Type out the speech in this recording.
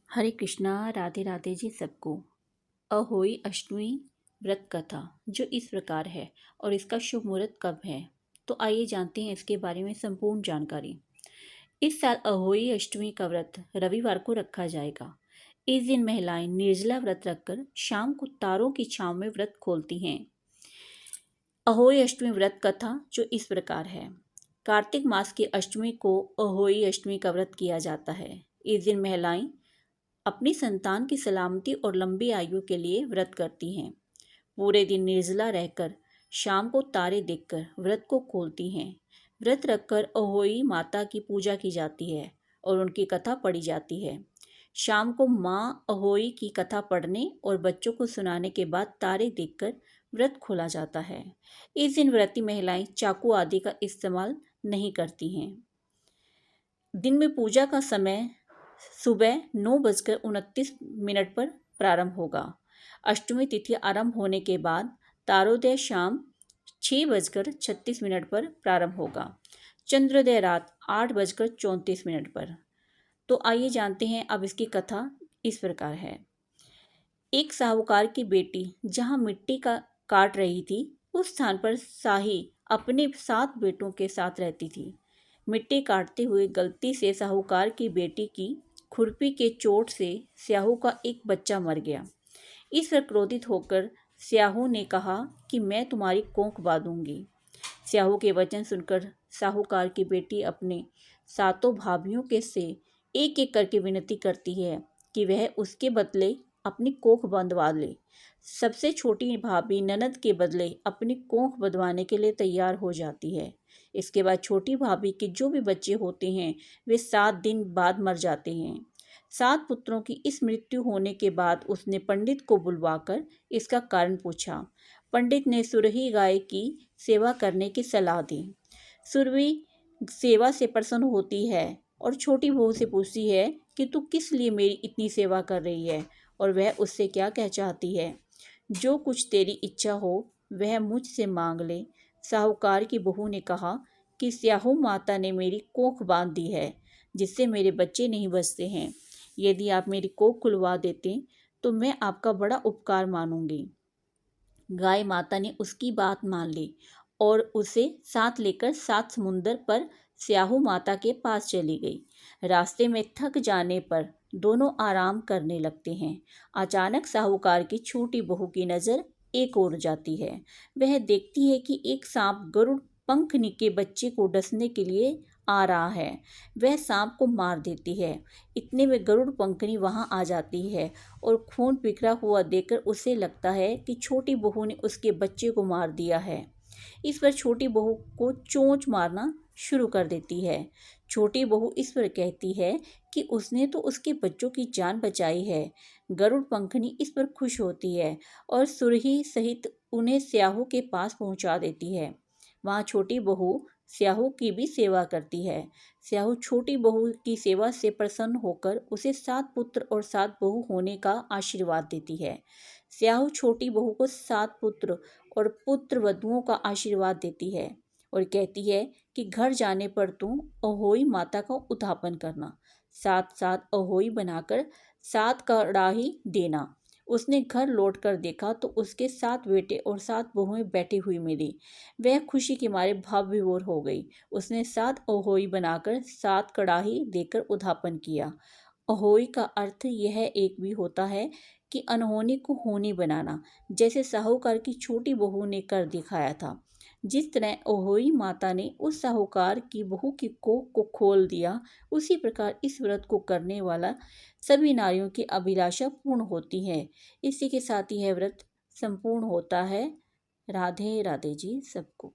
हरे कृष्णा, राधे राधे जी सबको। अहोई अष्टमी व्रत कथा जो इस प्रकार है और इसका शुभ मुहूर्त कब है, तो आइए जानते हैं इसके बारे में संपूर्ण जानकारी। इस साल अहोई अष्टमी का व्रत रविवार को रखा जाएगा। इस दिन महिलाएं निर्जला व्रत रखकर शाम को तारों की छांव में व्रत खोलती हैं। अहोई अष्टमी व्रत कथा जो इस प्रकार है। कार्तिक मास की अष्टमी को अहोई अष्टमी का व्रत किया जाता है। इस दिन महिलाएं अपनी संतान की सलामती और लंबी आयु के लिए व्रत करती हैं। पूरे दिन निर्जला रहकर शाम को तारे देखकर व्रत को खोलती हैं। व्रत रखकर अहोई माता की पूजा की जाती है और उनकी कथा पढ़ी जाती है। शाम को माँ अहोई की कथा पढ़ने और बच्चों को सुनाने के बाद तारे देखकर व्रत खोला जाता है। इस दिन व्रती महिलाएं चाकू आदि का इस्तेमाल नहीं करती हैं। दिन में पूजा का समय सुबह 9:29 पर प्रारंभ होगा। अष्टमी तिथि आरंभ होने के बाद तारोदय शाम 6:36 पर प्रारंभ होगा। चंद्रोदय रात 8:34 पर। तो आइए जानते हैं अब इसकी कथा इस प्रकार है। एक साहूकार की बेटी जहां मिट्टी का काट रही थी, उस स्थान पर शाही अपने 7 बेटों के साथ रहती थी। मिट्टी काटते हुए गलती से साहूकार की बेटी की खुरपी के चोट से स्याहू का एक बच्चा मर गया। इस पर क्रोधित होकर स्याहू ने कहा कि मैं तुम्हारी कोख बांधूंगी। स्याहू के वचन सुनकर साहूकार की बेटी अपने 7 भाभियों के से एक एक करके विनती करती है कि वह उसके बदले अपनी कोख बंधवा ले। सबसे छोटी भाभी ननद के बदले अपनी कोख बंधवाने के लिए तैयार हो जाती है। इसके बाद छोटी भाभी के जो भी बच्चे होते हैं वे 7 दिन बाद मर जाते हैं। 7 पुत्रों की इस मृत्यु होने के बाद उसने पंडित को बुलवाकर इसका कारण पूछा। पंडित ने सुरही गाय की सेवा करने की सलाह दी। सुरभि सेवा से प्रसन्न होती है और छोटी बहू से पूछती है कि तू किस लिए मेरी इतनी सेवा कर रही है और वह उससे क्या कह चाहती है। जो कुछ तेरी इच्छा हो वह मुझसे मांग ले। साहूकार की बहू ने कहा कि स्याहू माता ने मेरी कोख बांध दी है, जिससे मेरे बच्चे नहीं बचते हैं। यदि आप मेरी कोख खुलवा देते तो मैं आपका बड़ा उपकार मानूंगी। गाय माता ने उसकी बात मान ली और उसे साथ लेकर 7 समुंदर पर स्याहू माता के पास चली गई। रास्ते में थक जाने पर दोनों आराम करने लगते हैं। अचानक साहूकार की छोटी बहू की नज़र एक ओर जाती है। वह देखती है कि एक सांप गरुड़ पंख के बच्चे को डसने के लिए आ रहा है। वह सांप को मार देती है। इतने में गरुड़ पंखनी वहां आ जाती है और खून बिखरा हुआ देखकर उसे लगता है कि छोटी बहू ने उसके बच्चे को मार दिया है। इस पर छोटी बहू को चोंच मारना शुरू कर देती है। छोटी बहू इस पर कहती है कि उसने तो उसके बच्चों की जान बचाई है। गरुड़ पंखनी इस पर खुश होती है और सुरही सहित उन्हें स्याहू के पास पहुंचा देती है। वहाँ छोटी बहू स्याहू की भी सेवा करती है। स्याहू छोटी बहू की सेवा से प्रसन्न होकर उसे 7 पुत्र और 7 बहू होने का आशीर्वाद देती है। स्याहू छोटी बहू को 7 पुत्र और पुत्र वधुओं का आशीर्वाद देती है और कहती है कि घर जाने पर तुम अहोई माता का उद्धापन करना। 7 अहोई बनाकर 7 कड़ाही देना। उसने घर लौटकर देखा तो उसके 7 बेटे और 7 बहुएं बैठी हुई मिली। वह खुशी के मारे भाव विभोर हो गई। उसने 7 अहोई बनाकर 7 कड़ाही देकर उद्धापन किया। अहोई का अर्थ यह एक भी होता है कि अनहोनी को होनी बनाना, जैसे साहूकार की छोटी बहू ने कर दिखाया था। जिस तरह अहोई माता ने उस साहूकार की बहू की कोख को खोल दिया, उसी प्रकार इस व्रत को करने वाला सभी नारियों की अभिलाषा पूर्ण होती है। इसी के साथ यह व्रत संपूर्ण होता है। राधे राधे जी सबको।